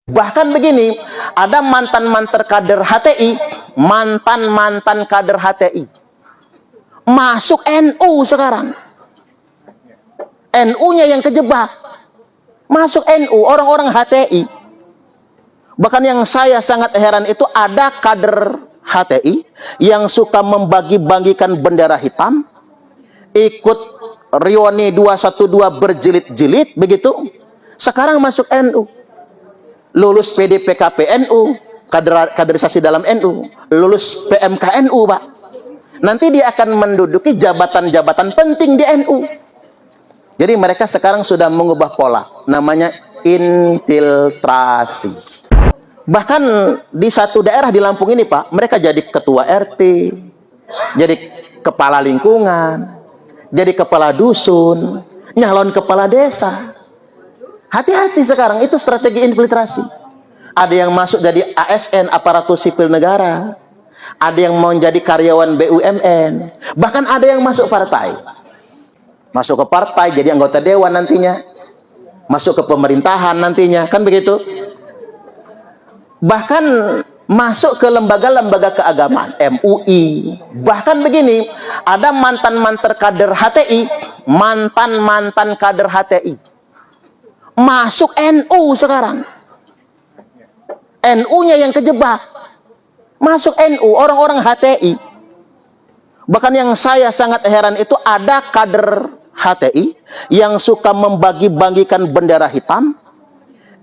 Bahkan begini, ada mantan-mantan kader HTI, mantan-mantan kader HTI masuk NU sekarang. NU-nya yang kejebak. Masuk NU, orang-orang HTI. Bahkan yang saya sangat heran itu ada kader HTI yang suka membagi-bagikan bendera hitam, ikut Rioni 212 berjilid-jilid begitu. Sekarang masuk NU. Lulus PDPKP NU, kaderisasi dalam NU, lulus PMK NU, Pak. Nanti dia akan menduduki jabatan-jabatan penting di NU. Jadi mereka sekarang sudah mengubah pola, namanya infiltrasi. Bahkan di satu daerah di Lampung ini, Pak, mereka jadi ketua RT, jadi kepala lingkungan, jadi kepala dusun, nyalon kepala desa. Hati-hati sekarang, itu strategi infiltrasi. Ada yang masuk jadi ASN, aparatur sipil negara. Ada yang mau jadi karyawan BUMN. Bahkan ada yang masuk partai. Masuk ke partai, jadi anggota dewan nantinya. Masuk ke pemerintahan nantinya. Kan begitu? Bahkan masuk ke lembaga-lembaga keagamaan. MUI. Bahkan begini, ada mantan-mantan kader HTI. Mantan-mantan kader HTI masuk NU sekarang. NU-nya yang kejebak. Masuk NU, orang-orang HTI. Bahkan yang saya sangat heran itu ada kader HTI yang suka membagi-bagikan bendera hitam,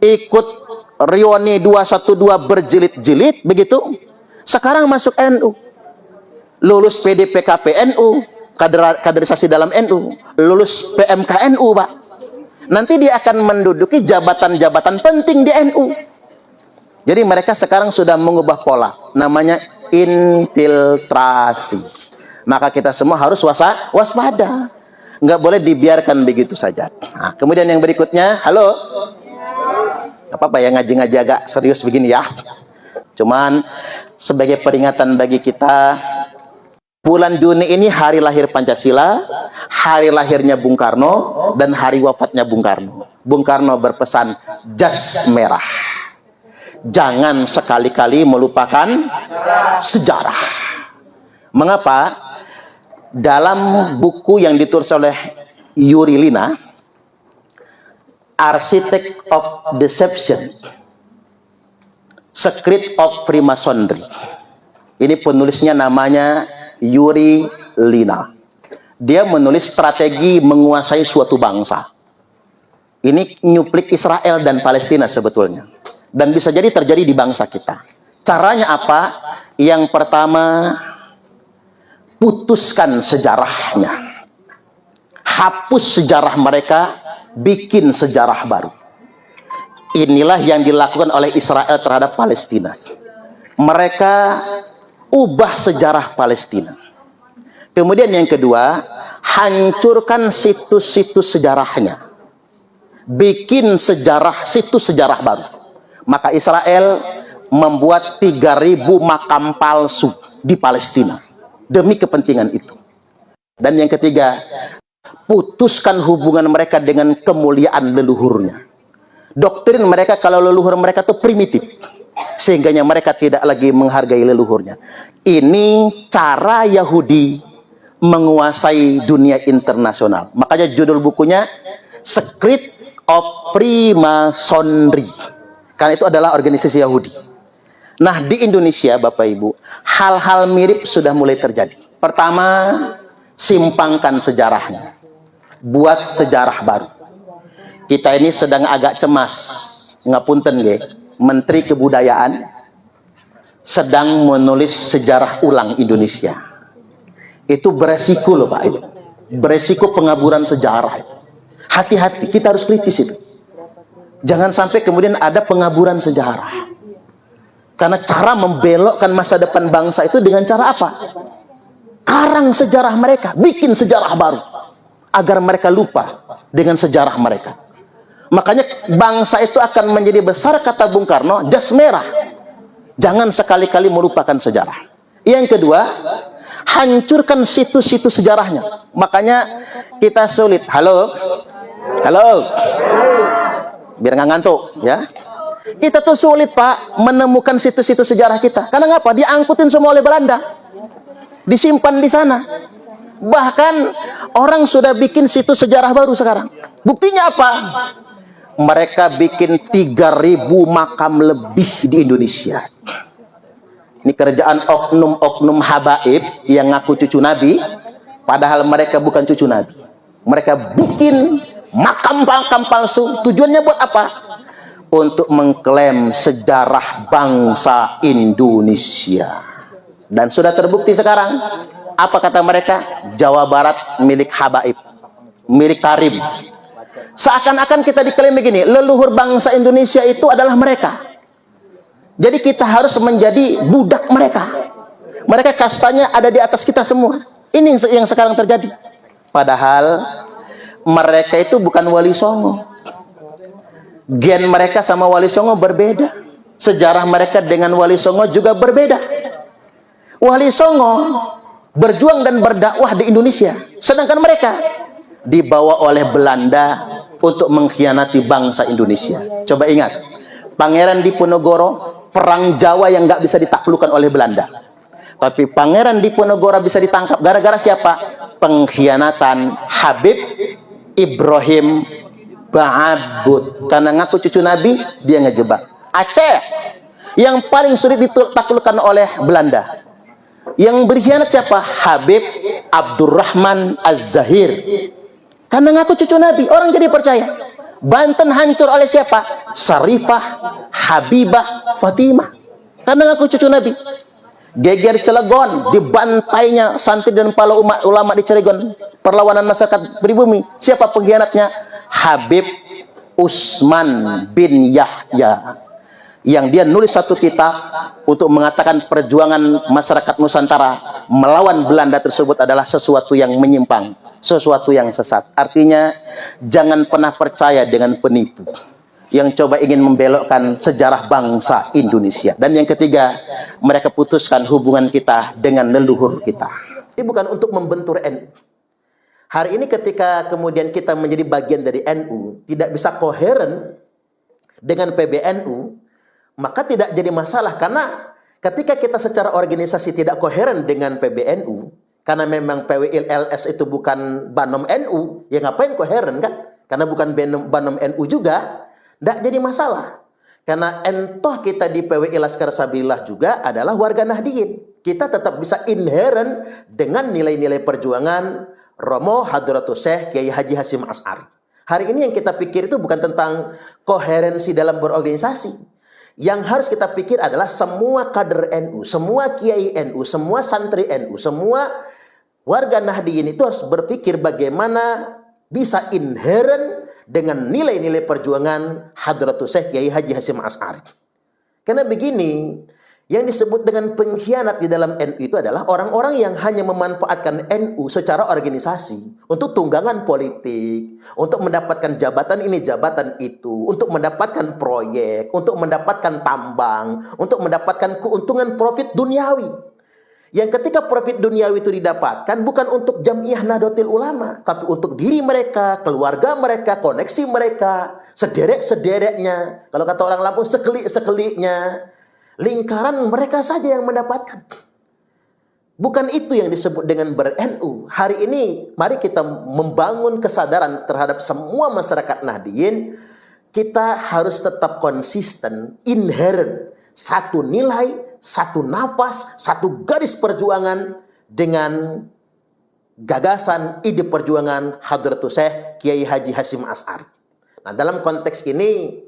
ikut Rioni 212 berjilid-jilid begitu. Sekarang masuk NU. Lulus PDPKP NU, kaderisasi dalam NU, lulus PMK NU, Pak. Nanti dia akan menduduki jabatan-jabatan penting di NU. Jadi mereka sekarang sudah mengubah pola, namanya infiltrasi. Maka kita semua harus waspada. Nggak boleh dibiarkan begitu saja. Nah, kemudian yang berikutnya, halo. Apa-apa ya ngaji-ngaji agak serius begini ya. Cuman sebagai peringatan bagi kita, bulan Juni ini hari lahir Pancasila, hari lahirnya Bung Karno, dan hari wafatnya Bung Karno. Bung Karno berpesan, jas merah. Jangan sekali-kali melupakan sejarah. Mengapa? Dalam buku yang ditulis oleh Yuri Lina, Architect of Deception, Secret of Freemasonry. Ini penulisnya namanya Yuri Lina. Dia menulis strategi menguasai suatu bangsa. Ini nyuplik Israel dan Palestina sebetulnya. Dan bisa jadi terjadi di bangsa kita. Caranya apa? Yang pertama, putuskan sejarahnya. Hapus sejarah mereka, bikin sejarah baru. Inilah yang dilakukan oleh Israel terhadap Palestina. Mereka ubah sejarah Palestina. Kemudian yang kedua, hancurkan situs-situs sejarahnya. Bikin situs sejarah baru. Maka Israel membuat 3.000 makam palsu di Palestina demi kepentingan itu. Dan yang ketiga, putuskan hubungan mereka dengan kemuliaan leluhurnya. Doktrin mereka kalau leluhur mereka itu primitif, sehingga mereka tidak lagi menghargai leluhurnya. Ini cara Yahudi menguasai dunia internasional. Makanya judul bukunya Secret of Freemasonry. Karena itu adalah organisasi Yahudi. Nah, di Indonesia, Bapak Ibu, hal-hal mirip sudah mulai terjadi. Pertama, simpangkan sejarahnya. Buat sejarah baru. Kita ini sedang agak cemas. Ngapunten nggih, Menteri Kebudayaan sedang menulis sejarah ulang Indonesia. Itu beresiko loh, Pak. Itu beresiko pengaburan sejarah itu. Hati-hati, kita harus kritis itu. Jangan sampai kemudian ada pengaburan sejarah. Karena cara membelokkan masa depan bangsa itu dengan cara apa? Karang sejarah mereka, bikin sejarah baru. Agar mereka lupa dengan sejarah mereka. Makanya bangsa itu akan menjadi besar, kata Bung Karno, jas merah. Jangan sekali-kali melupakan sejarah. Yang kedua, hancurkan situs-situs sejarahnya. Makanya kita sulit. Halo? Halo? Biar nggak ngantuk, ya. Kita tuh sulit, Pak, menemukan situs-situs sejarah kita. Karena ngapa? Diangkutin semua oleh Belanda. Disimpan di sana. Bahkan orang sudah bikin situs sejarah baru sekarang. Buktinya apa? Mereka bikin 3.000 makam lebih di Indonesia. Ini kerjaan oknum-oknum habaib yang ngaku cucu Nabi, padahal mereka bukan cucu Nabi. Mereka bikin makam-makam palsu. Tujuannya buat apa? Untuk mengklaim sejarah bangsa Indonesia. Dan sudah terbukti sekarang. Apa kata mereka? Jawa Barat milik habaib, milik Karim. Seakan-akan kita diklaim begini, leluhur bangsa Indonesia itu adalah mereka. Jadi kita harus menjadi budak mereka. Mereka kastanya ada di atas kita semua. Ini yang sekarang terjadi. Padahal mereka itu bukan Wali Songo. Gen mereka sama Wali Songo berbeda. Sejarah mereka dengan Wali Songo juga berbeda. Wali Songo berjuang dan berdakwah di Indonesia, sedangkan mereka dibawa oleh Belanda untuk mengkhianati bangsa Indonesia. Coba ingat, Pangeran Diponegoro perang Jawa yang nggak bisa ditaklukkan oleh Belanda, tapi Pangeran Diponegoro bisa ditangkap gara-gara siapa? Pengkhianatan Habib Ibrahim Ba'abud. Karena ngaku cucu Nabi, dia ngejebak. Aceh yang paling sulit ditaklukkan oleh Belanda. Yang berkhianat siapa? Habib Abdurrahman Az-Zahir. Karena ngaku cucu Nabi, orang jadi percaya. Banten hancur oleh siapa? Syarifah Habibah Fatimah. Karena ngaku cucu Nabi. Geger Cilegon, dibantainya santri dan para ulama di Cilegon. Perlawanan masyarakat pribumi. Siapa pengkhianatnya? Habib Usman bin Yahya, yang dia nulis satu kitab untuk mengatakan perjuangan masyarakat Nusantara melawan Belanda tersebut adalah sesuatu yang menyimpang, sesuatu yang sesat. Artinya jangan pernah percaya dengan penipu yang coba ingin membelokkan sejarah bangsa Indonesia. Dan yang ketiga, mereka putuskan hubungan kita dengan leluhur kita. Ini bukan untuk membentur NU. Hari ini ketika kemudian kita menjadi bagian dari NU, tidak bisa koheren dengan PBNU, maka tidak jadi masalah. Karena ketika kita secara organisasi tidak koheren dengan PBNU, karena memang PWILS itu bukan Banom NU, ya ngapain koheren kan? Karena bukan Banom NU juga, tidak jadi masalah. Karena entoh kita di PWI Laskar Sabilillah juga adalah warga Nahdien. Kita tetap bisa inheren dengan nilai-nilai perjuangan Romo Hadratus Syekh Kiai Haji Hasyim Asy'ari. Hari ini yang kita pikir itu bukan tentang koherensi dalam berorganisasi. Yang harus kita pikir adalah semua kader NU, semua kiai NU, semua santri NU, semua warga Nahdien itu harus berpikir bagaimana bisa inheren dengan nilai-nilai perjuangan Hadratus Syekh Kiai Haji Hasyim Asy'ari. Karena begini, yang disebut dengan pengkhianat di dalam NU itu adalah orang-orang yang hanya memanfaatkan NU secara organisasi untuk tunggangan politik, untuk mendapatkan jabatan ini, jabatan itu, untuk mendapatkan proyek, untuk mendapatkan tambang, untuk mendapatkan keuntungan profit duniawi. Yang ketika profit duniawi itu didapatkan bukan untuk Jam'iyah Nahdlatul Ulama, tapi untuk diri mereka, keluarga mereka, koneksi mereka, sederek-sedereknya. Kalau kata orang Lampung, sekelik-sekeliknya. Lingkaran mereka saja yang mendapatkan. Bukan itu yang disebut dengan ber-NU. Hari ini mari kita membangun kesadaran terhadap semua masyarakat Nahdien. Kita harus tetap konsisten, inheren, satu nilai, satu nafas, satu garis perjuangan dengan gagasan ide perjuangan Hadratus Syekh Kiai Haji Hasyim Asy'ari. Nah, dalam konteks ini,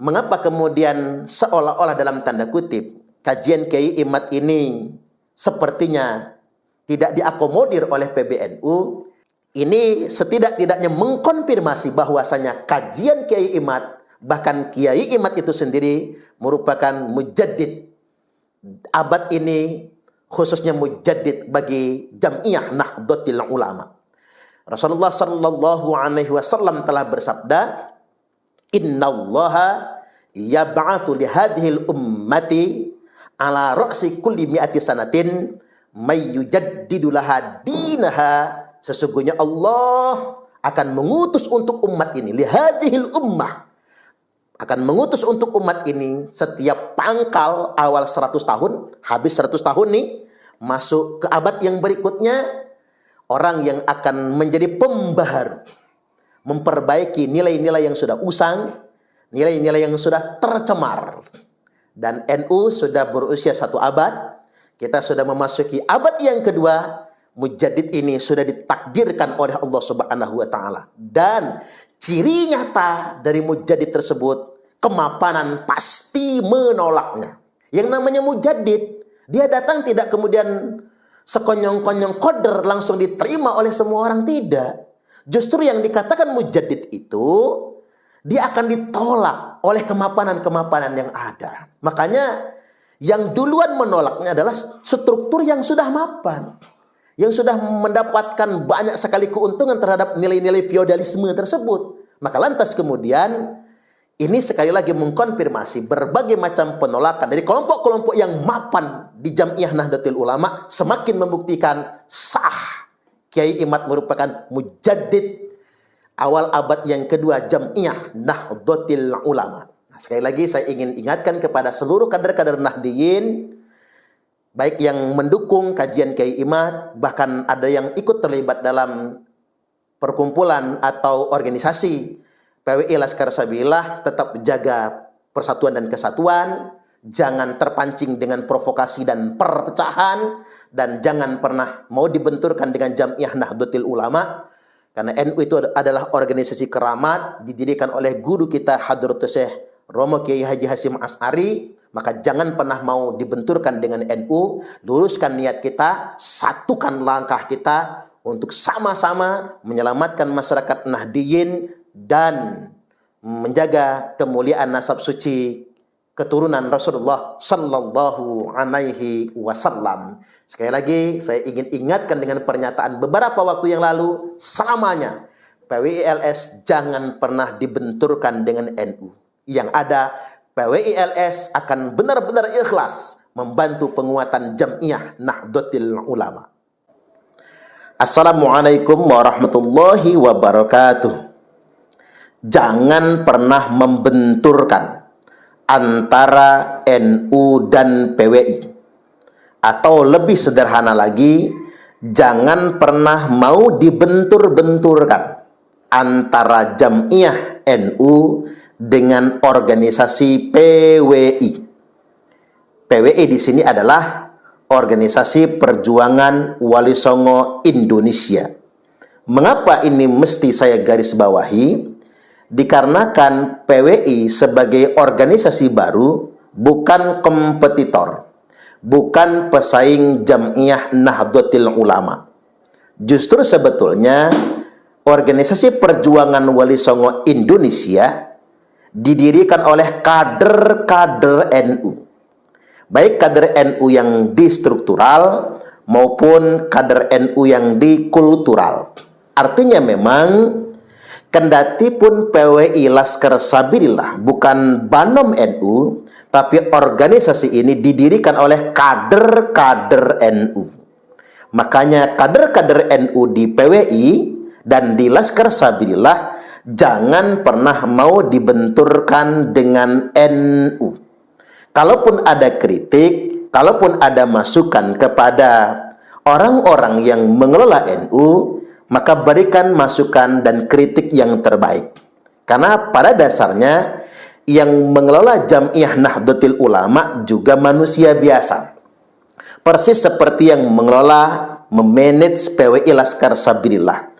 mengapa kemudian seolah-olah dalam tanda kutip kajian Kiai Imad ini sepertinya tidak diakomodir oleh PBNU? Ini setidak-tidaknya mengkonfirmasi bahwasanya kajian Kiai Imad, bahkan Kiai Imad itu sendiri merupakan mujaddid abad ini, khususnya mujaddid bagi Jam'iyah Nahdlatul Ulama. Rasulullah sallallahu alaihi wasallam telah bersabda, "Innallaha yab'atsu li hadhil ummati ala ra'si kulli mi'ati sanatin may yujaddidu laha dinaha." Sesungguhnya Allah akan mengutus untuk umat ini, li hadhil ummah, akan mengutus untuk umat ini setiap pangkal awal 100 tahun, habis 100 tahun nih, masuk ke abad yang berikutnya, orang yang akan menjadi pembaharu, memperbaiki nilai-nilai yang sudah usang, nilai-nilai yang sudah tercemar. Dan NU sudah berusia 1 abad, kita sudah memasuki abad yang kedua. Mujaddid ini sudah ditakdirkan oleh Allah Subhanahu wa taala, dan ciri nyata dari mujaddid tersebut, kemapanan pasti menolaknya. Yang namanya mujaddid, dia datang tidak kemudian sekonyong-konyong koder langsung diterima oleh semua orang, tidak. Justru yang dikatakan mujaddid itu, dia akan ditolak oleh kemapanan-kemapanan yang ada. Makanya yang duluan menolaknya adalah struktur yang sudah mapan, yang sudah mendapatkan banyak sekali keuntungan terhadap nilai-nilai feodalisme tersebut. Maka lantas kemudian ini sekali lagi mengkonfirmasi berbagai macam penolakan dari kelompok-kelompok yang mapan di Jam'iyah Nahdlatul Ulama, semakin membuktikan sah Kiai Imad merupakan mujaddid awal abad yang kedua Jam'iyah Nahdlatul Ulama. Nah, sekali lagi saya ingin ingatkan kepada seluruh kader-kader Nahdiyin, baik yang mendukung kajian Kiai Imad, bahkan ada yang ikut terlibat dalam perkumpulan atau organisasi PWI Laskar Sabilillah, tetap jaga persatuan dan kesatuan, jangan terpancing dengan provokasi dan perpecahan, dan jangan pernah mau dibenturkan dengan Jam'iyah Nahdlatul Ulama, karena NU itu adalah organisasi keramat, didirikan oleh guru kita Hadratus Syekh Romo Kiai Haji Hasyim Asy'ari. Maka jangan pernah mau dibenturkan dengan NU, luruskan niat kita, satukan langkah kita untuk sama-sama menyelamatkan masyarakat Nahdiyin dan menjaga kemuliaan nasab suci keturunan Rasulullah Sallallahu Alaihi Wasallam. Sekali lagi saya ingin ingatkan dengan pernyataan beberapa waktu yang lalu, selamanya PWILS jangan pernah dibenturkan dengan NU. Yang ada, PWILS akan benar-benar ikhlas membantu penguatan Jam'iyah Nahdlatul Ulama. Assalamualaikum warahmatullahi wabarakatuh. Jangan pernah membenturkan antara NU dan PWI. Atau lebih sederhana lagi, jangan pernah mau dibentur-benturkan antara Jam'iyah NU dengan organisasi PWI. PWI di sini adalah Organisasi Perjuangan Wali Songo Indonesia. Mengapa ini mesti saya garis bawahi? Dikarenakan PWI sebagai organisasi baru bukan kompetitor, bukan pesaing Jam'iyah Nahdlatul Ulama. Justru sebetulnya Organisasi Perjuangan Wali Songo Indonesia didirikan oleh kader-kader NU. Baik kader NU yang di struktural maupun kader NU yang di kultural. Artinya memang kendati pun PWI Laskar Sabilillah bukan banom NU, tapi organisasi ini didirikan oleh kader-kader NU. Makanya kader-kader NU di PWI dan di Laskar Sabilillah jangan pernah mau dibenturkan dengan NU. Kalaupun ada kritik, kalaupun ada masukan kepada orang-orang yang mengelola NU, maka berikan masukan dan kritik yang terbaik. Karena pada dasarnya yang mengelola Jam'iyah Nahdlatul Ulama juga manusia biasa. Persis seperti yang mengelola, memanage PWI Laskar Sabilillah.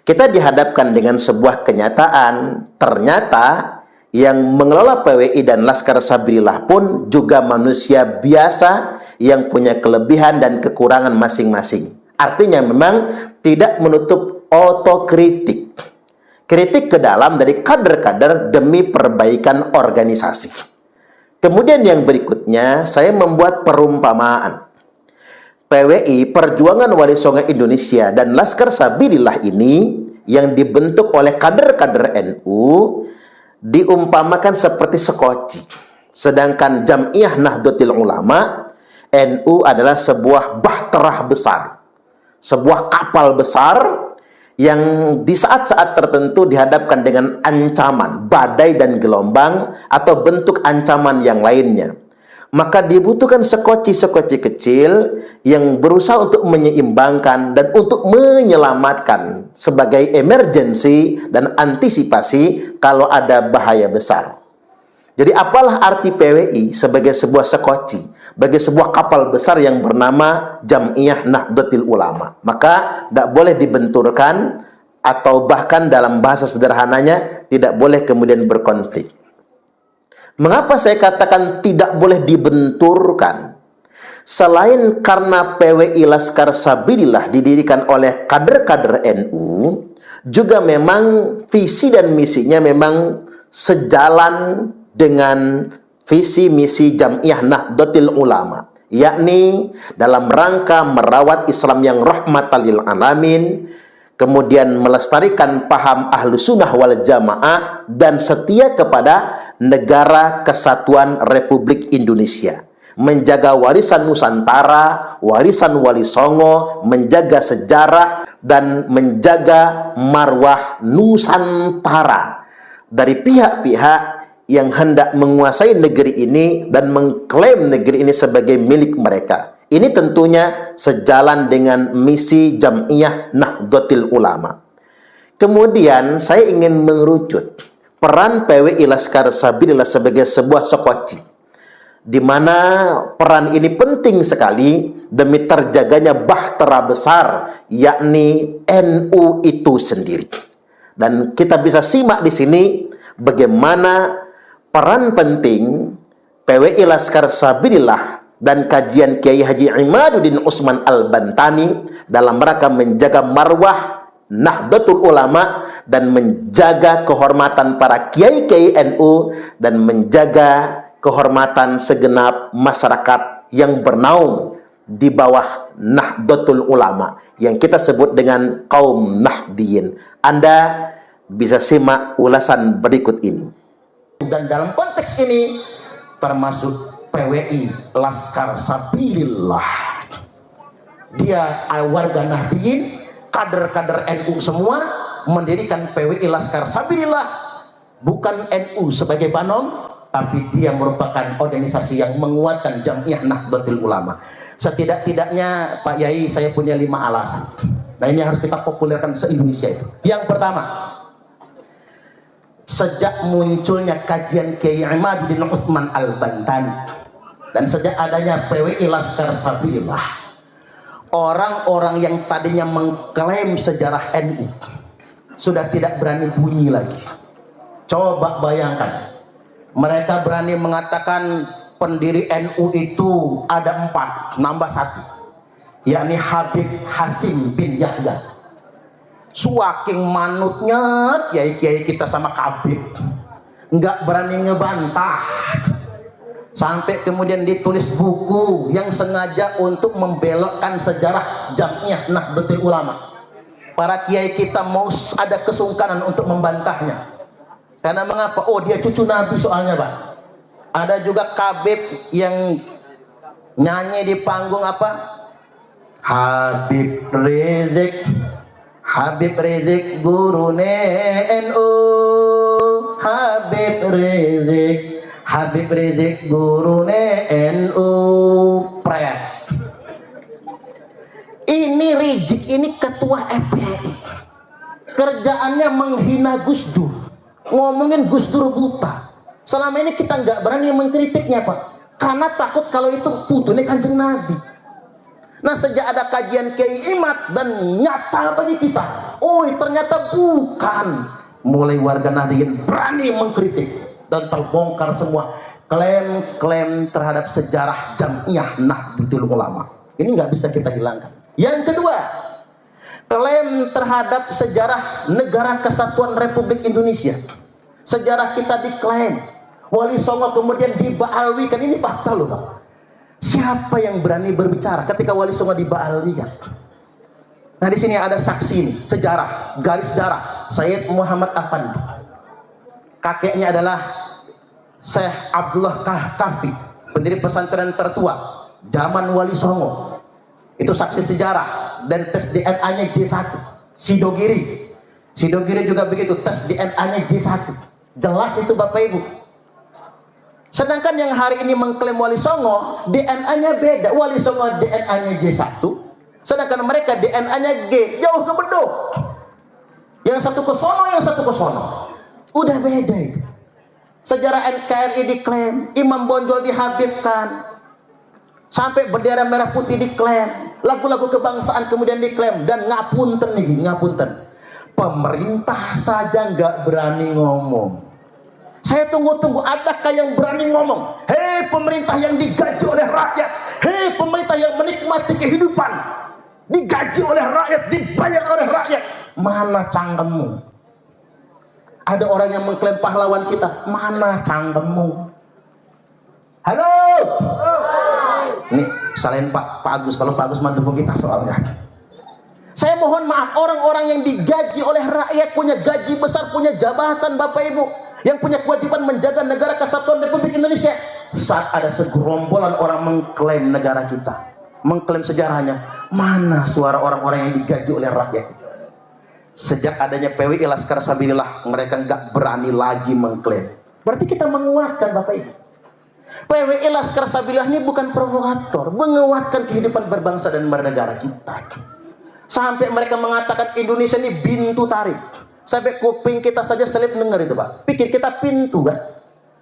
Kita dihadapkan dengan sebuah kenyataan, ternyata yang mengelola PWI dan Laskar Sabilillah pun juga manusia biasa yang punya kelebihan dan kekurangan masing-masing. Artinya memang tidak menutup otokritik. Kritik ke dalam dari kader-kader demi perbaikan organisasi. Kemudian yang berikutnya, saya membuat perumpamaan. PWI, Perjuangan Wali Songo Indonesia, dan Laskar Sabilillah ini yang dibentuk oleh kader-kader NU diumpamakan seperti sekoci. Sedangkan Jam'iyah Nahdlatul Ulama, NU adalah sebuah bahterah besar, sebuah kapal besar yang di saat-saat tertentu dihadapkan dengan ancaman, badai dan gelombang, atau bentuk ancaman yang lainnya. Maka dibutuhkan sekoci-sekoci kecil yang berusaha untuk menyeimbangkan dan untuk menyelamatkan sebagai emergensi dan antisipasi kalau ada bahaya besar. Jadi apalah arti PWI sebagai sebuah sekoci, bagi sebuah kapal besar yang bernama Jam'iyah Nahdlatul Ulama. Maka tidak boleh dibenturkan, atau bahkan dalam bahasa sederhananya tidak boleh kemudian berkonflik. Mengapa saya katakan tidak boleh dibenturkan? Selain karena PWI Laskar Sabilillah didirikan oleh kader-kader NU, juga memang visi dan misinya memang sejalan dengan visi misi Jam'iyah Nahdlatul Ulama, yakni dalam rangka merawat Islam yang rahmatan lil alamin, kemudian melestarikan paham ahlu sunnah wal jamaah, dan setia kepada negara kesatuan Republik Indonesia, menjaga warisan Nusantara, warisan Wali Songo, menjaga sejarah dan menjaga marwah Nusantara dari pihak-pihak yang hendak menguasai negeri ini dan mengklaim negeri ini sebagai milik mereka. Ini tentunya sejalan dengan misi Jam'iyah Nahdlatul Ulama. Kemudian saya ingin mengerucut peran PWI Laskar Sabilillah sebagai sebuah sekoci, di mana peran ini penting sekali demi terjaganya bahtera besar, yakni NU itu sendiri. Dan kita bisa simak di sini bagaimana peran penting PWI Laskar Sabilillah dan kajian Kiai Haji Imaduddin Usman Al-Bantani dalam rangka menjaga marwah Nahdlatul Ulama dan menjaga kehormatan para kiai-kiai NU dan menjaga kehormatan segenap masyarakat yang bernaung di bawah Nahdlatul Ulama yang kita sebut dengan kaum Nahdiyin. Anda bisa simak ulasan berikut ini. Dan dalam konteks ini termasuk PWI Laskar Sabilillah, dia warga Nahdiyin, kader-kader NU semua mendirikan PWI Laskar Sabilillah, bukan NU sebagai banom, tapi dia merupakan organisasi yang menguatkan Jam'iyah Nahdlatul Ulama. Setidak-tidaknya Pak Yai, saya punya 5 alasan. Nah, ini harus kita populerkan se-Indonesia itu. Yang pertama, sejak munculnya kajian Kiai Imaduddin Usman Al-Bantani dan sejak adanya PWI Laskar Sabilillah, orang-orang yang tadinya mengklaim sejarah NU sudah tidak berani bunyi lagi. Coba bayangkan, mereka berani mengatakan pendiri NU itu ada 4, nambah 1, yakni Habib Hasim bin Yahya. Saking manutnya kiai-kiai kita sama Habib, nggak berani ngebantah, sampai kemudian ditulis buku yang sengaja untuk membelokkan sejarah Jam'iyah Nahdlatul Ulama. Para kiai kita mau ada kesungkanan untuk membantahnya. Karena mengapa? Oh, dia cucu Nabi soalnya, Pak. Ada juga Habib yang nyanyi di panggung apa? Habib Rizik gurune NU, Habib Rizik gurune NU. Pret. Ini Rizik ini ketua FPI, kerjaannya menghina Gus Dur, ngomongin Gus Dur buta. Selama ini kita nggak berani mengkritiknya, Pak, karena takut kalau itu putunya Kanjeng Nabi. Nah, sejak ada kajian Kiai Imad dan nyata bagi kita, oh ternyata bukan, mulai warga Nahdiyin berani mengkritik dan terbongkar semua klaim-klaim terhadap sejarah Jam'iyah Nahdlatul Ulama. Ini nggak bisa kita hilangkan. Yang kedua, klaim terhadap sejarah Negara Kesatuan Republik Indonesia. Sejarah kita diklaim, Wali Songo kemudian dibaalwikan. Ini fakta loh, Pak. Siapa yang berani berbicara ketika Wali Songo dibaalwikan? Nah, di sini ada saksi nih, sejarah, garis darah Sayyid Muhammad Afandi. Kakeknya adalah Syekh Abdullah Kahfi, pendiri pesantren tertua zaman Wali Songo. Itu saksi sejarah, dan tes DNA-nya J1. Sidogiri. Sidogiri juga begitu, tes DNA-nya J1. Jelas itu Bapak Ibu. Sedangkan yang hari ini mengklaim Wali Songo, DNA-nya beda. Wali Songo DNA-nya J1, sedangkan mereka DNA-nya G, jauh ke beduk. Yang satu ke sono, yang satu ke sono. Udah beda itu. Sejarah NKRI diklaim, Imam Bonjol dihabibkan, sampai bendera merah putih diklaim, lagu-lagu kebangsaan kemudian diklaim, dan ngapunten nih, ngapunten. Pemerintah saja nggak berani ngomong. Saya tunggu-tunggu, adakah yang berani ngomong? Hei pemerintah yang digaji oleh rakyat, hei pemerintah yang menikmati kehidupan, digaji oleh rakyat, dibayar oleh rakyat, mana cangkemmu? Ada orang yang mengklaim pahlawan kita, mana cangkemmu? Halo. Nih selain Pak Agus, kalau Pak Agus mendukung kita soalnya. Saya mohon maaf, orang-orang yang digaji oleh rakyat, punya gaji besar, punya jabatan Bapak Ibu, yang punya kewajiban menjaga negara kesatuan Republik Indonesia, saat ada segerombolan orang mengklaim negara kita, mengklaim sejarahnya, mana suara orang-orang yang digaji oleh rakyat? Sejak adanya PWI Laskar Sabilillah, mereka nggak berani lagi mengklaim. Berarti kita menguatkan Bapak Ibu. PWI Laskar Sabilillah ini bukan provokator, menguatkan kehidupan berbangsa dan bernegara kita. Sampai mereka mengatakan Indonesia ini bintu tarif. Sampai kuping kita saja selip dengar itu Pak. Pikir kita pintu kan?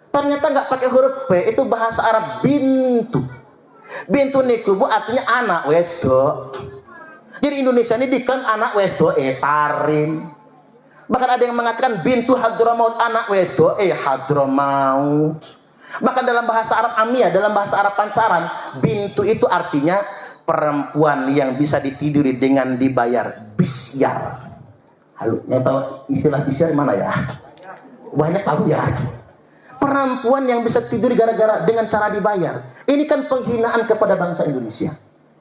Ternyata nggak pakai huruf P, itu bahasa Arab bintu. Bintu niku Bu artinya anak wedok. Jadi Indonesia ini diklaim anak wedok tarim. Bahkan ada yang mengatakan bintu Hadramaut, anak wedok Hadramaut. Bahkan dalam bahasa Arab Amiyah, dalam bahasa Arab Pancaran, bintu itu artinya perempuan yang bisa ditiduri dengan dibayar, bisyar. Halo, yang tahu istilah bisyar mana ya? Banyak tahu ya. Perempuan yang bisa tidur gara-gara dengan cara dibayar. Ini kan penghinaan kepada bangsa Indonesia.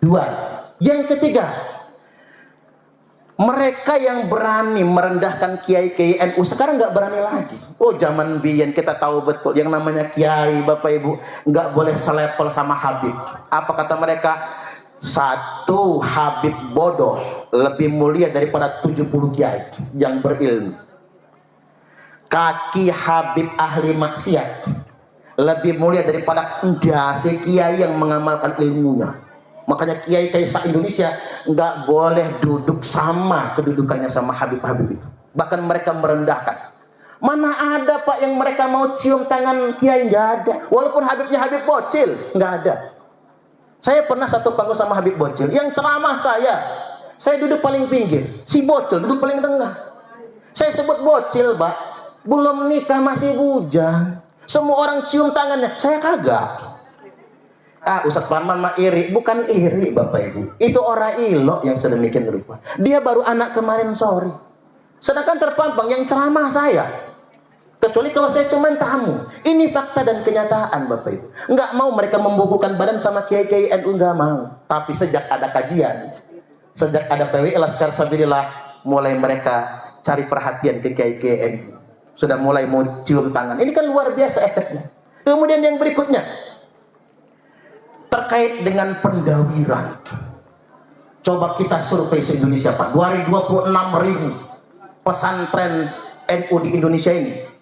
Dua. Yang ketiga, mereka yang berani merendahkan kiai-kiai NU sekarang nggak berani lagi. Oh zaman biyen kita tahu betul yang namanya kiai Bapak Ibu nggak boleh selevel sama Habib. Apa kata mereka? Satu Habib bodoh lebih mulia daripada 70 kiai yang berilmu. Kaki Habib ahli maksiat lebih mulia daripada endase kiai yang mengamalkan ilmunya. Makanya kiai-kiai se-Indonesia nggak boleh duduk sama kedudukannya sama Habib-Habib itu. Bahkan mereka merendahkan. Mana ada Pak yang mereka mau cium tangan kiai, nggak ada. Walaupun Habibnya Habib bocil, nggak ada. Saya pernah satu panggung sama Habib bocil, yang ceramah saya duduk paling pinggir, si bocil duduk paling tengah. Saya sebut bocil Pak, belum nikah masih bujang. Semua orang cium tangannya, saya kagak. Ustadz Parman mah iri, bukan iri Bapak Ibu. Itu orang ilok yang sedemikian rupa. Dia baru anak kemarin sore. Sedangkan terpampang yang ceramah saya. Kecuali kalau saya cuma tamu. Ini fakta dan kenyataan Bapak Ibu. Nggak mau mereka membukukan badan sama kiai-kiai NU, nggak mau. Tapi sejak ada kajian, sejak ada PWI Laskar Sabilillah, mulai mereka cari perhatian ke kiai-kiai NU. Sudah mulai mau cium tangan. Ini kan luar biasa efeknya. Kemudian yang berikutnya, terkait dengan pendawiran. Coba kita survei se-Indonesia Pak, 226.000 pesantren NU di Indonesia ini.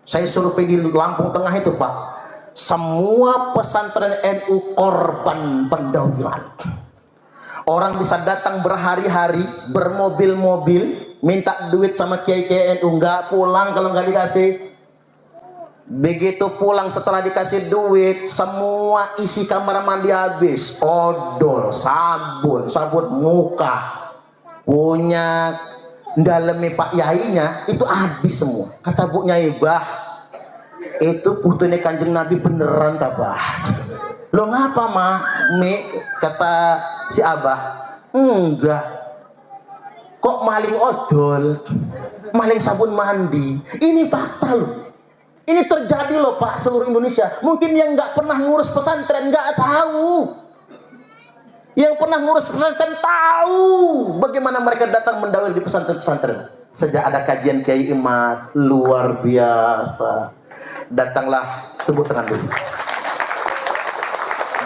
Saya survei di Lampung Tengah itu Pak, semua pesantren NU korban pendawiran. Orang bisa datang berhari-hari, bermobil-mobil, minta duit sama kiai-kiai NU, nggak pulang kalau nggak dikasih. Begitu pulang setelah dikasih duit, semua isi kamar mandi habis, odol, sabun muka, punya dalemi Pak Yainya itu habis semua. Kata Bu Nyai, bah, itu putune Kanjeng Nabi beneran tabah. Lo ngapa mah? Kata si Abah, enggak. Kok maling odol, maling sabun mandi? Ini fakta loh. Ini terjadi loh Pak, seluruh Indonesia. Mungkin yang nggak pernah ngurus pesantren nggak tahu. Yang pernah ngurus pesantren tahu bagaimana mereka datang mendawil di pesantren-pesantren. Sejak ada kajian Kiai Imad, luar biasa. Datanglah, tepuk tangan dulu.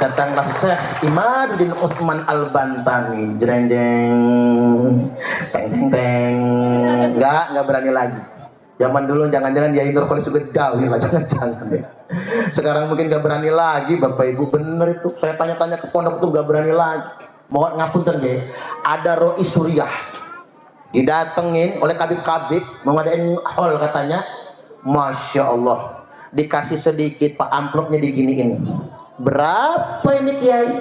Datanglah Syekh Imaduddin Utsman Al-Bantani, jreng jeng, teng teng teng, nggak berani lagi. Zaman dulu jangan-jangan ya Nurholis juga dawir lah, jangan-jangan deh. Sekarang mungkin nggak berani lagi, Bapak Ibu, bener itu. Saya tanya-tanya ke pondok tuh nggak berani lagi. Mohon ngapunten deh, ada Roi Suriah didatengin oleh kabib-kabib mau ngadain hall katanya, Masya Allah, dikasih sedikit Pak, amplopnya diginiin. Berapa ini Kiai?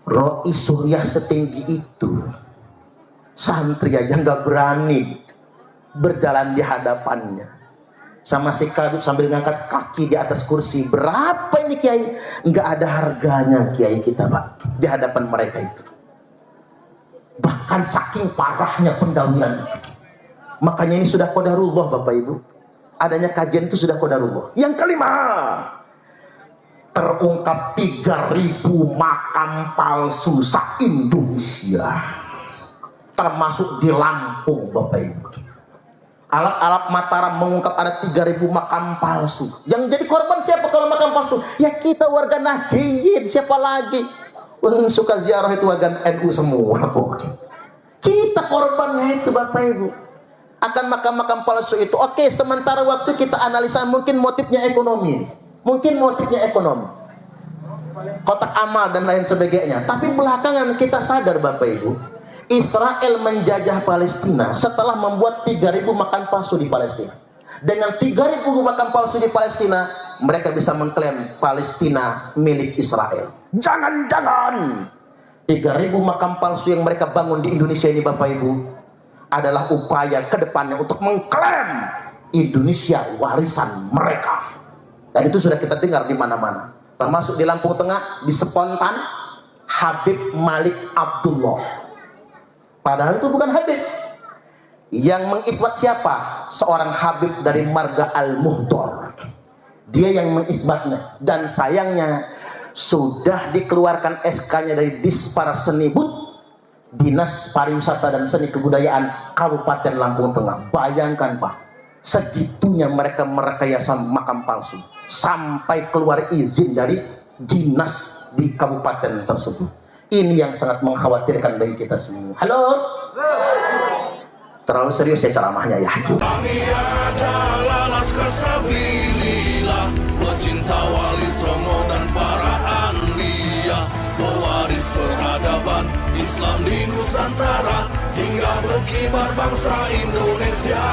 Roi Suriah setinggi itu, santri aja nggak berani berjalan di hadapannya. Sama si kabib sambil ngangkat kaki di atas kursi. Berapa ini Kiai? Nggak ada harganya Kiai kita Pak di hadapan mereka itu. Bahkan saking parahnya pendawian itu. Makanya ini sudah qadarullah Bapak Ibu. Adanya kajian itu sudah qadarullah. Yang kelima, terungkap 3.000 makam palsu se-Indonesia, termasuk di Lampung Bapak Ibu. Alat-alat Mataram mengungkap ada 3.000 makam palsu. Yang jadi korban siapa kalau makam palsu? Ya kita warga Nahdliyin, siapa lagi? Suka ziarah itu warga NU semua kok. Kita korbannya itu Bapak Ibu. Akan makam-makam palsu itu. Oke, sementara waktu kita analisa mungkin motifnya ekonomi. Mungkin motifnya ekonomi, kotak amal dan lain sebagainya. Tapi belakangan kita sadar Bapak Ibu, Israel menjajah Palestina setelah membuat 3.000 makam palsu di Palestina. Dengan 3.000 makam palsu di Palestina, mereka bisa mengklaim Palestina milik Israel. Jangan-jangan 3.000 makam palsu yang mereka bangun di Indonesia ini Bapak Ibu adalah upaya kedepannya untuk mengklaim Indonesia warisan mereka. Dan itu sudah kita dengar di mana-mana, termasuk di Lampung Tengah, di Spontan, Habib Malik Abdullah. Padahal itu bukan Habib. Yang mengisbat siapa? Seorang Habib dari marga Al-Muhdor. Dia yang mengisbatnya. Dan sayangnya sudah dikeluarkan SK-nya dari Dispar Senibut, Dinas Pariwisata dan Seni Kebudayaan Kabupaten Lampung Tengah. Bayangkan Pak, segitunya mereka merekayasa makam palsu sampai keluar izin dari dinas di kabupaten tersebut. Ini yang sangat mengkhawatirkan bagi kita semua. Halo? Terlalu serius ya ceramahnya ya. Kami adalah Laskar Sabilillah, pecinta Wali Songo dan para anbiya, pewaris peradaban Islam di Nusantara hingga berkibar bangsa Indonesia.